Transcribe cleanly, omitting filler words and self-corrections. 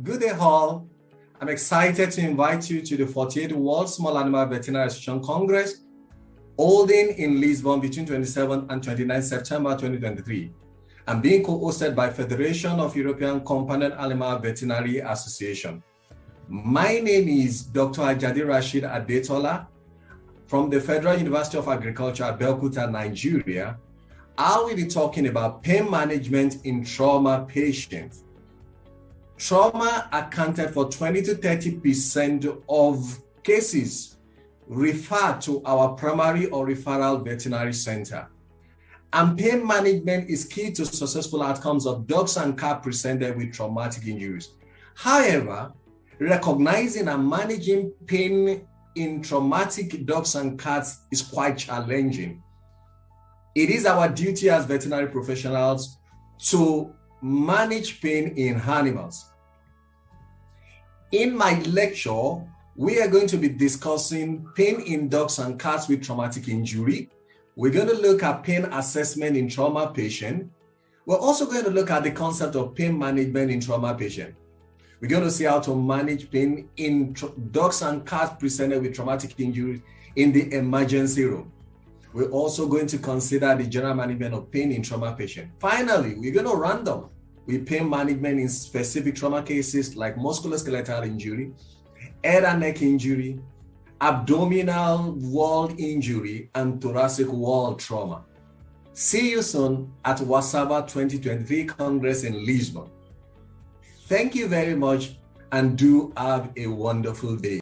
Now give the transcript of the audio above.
Good day, all. I'm excited to invite you to the 48th World Small Animal Veterinary Association Congress, holding in Lisbon between 27 and 29 September 2023, and being co-hosted by Federation of European Companion Animal Veterinary Association. My name is Dr. Ajadi Rasheed Adetola from the Federal University of Agriculture at Belkuta, Nigeria. I will be talking about pain management in trauma patients. Trauma accounted for 20 to 30% of cases referred to our primary or referral veterinary center. And pain management is key to successful outcomes of dogs and cats presented with traumatic injuries. However, recognizing and managing pain in traumatic dogs and cats is quite challenging. It is our duty as veterinary professionals to manage pain in animals. In my lecture, we are going to be discussing pain in dogs and cats with traumatic injury. We're going to look at pain assessment in trauma patient. We're also going to look at the concept of pain management in trauma patient. We're going to see how to manage pain in dogs and cats presented with traumatic injury in the emergency room. We're also going to consider the general management of pain in trauma patient. Finally, we're going to round up with pain management in specific trauma cases like musculoskeletal injury, head and neck injury, abdominal wall injury, and thoracic wall trauma. See you soon at WSAVA 2023 Congress in Lisbon. Thank you very much and do have a wonderful day.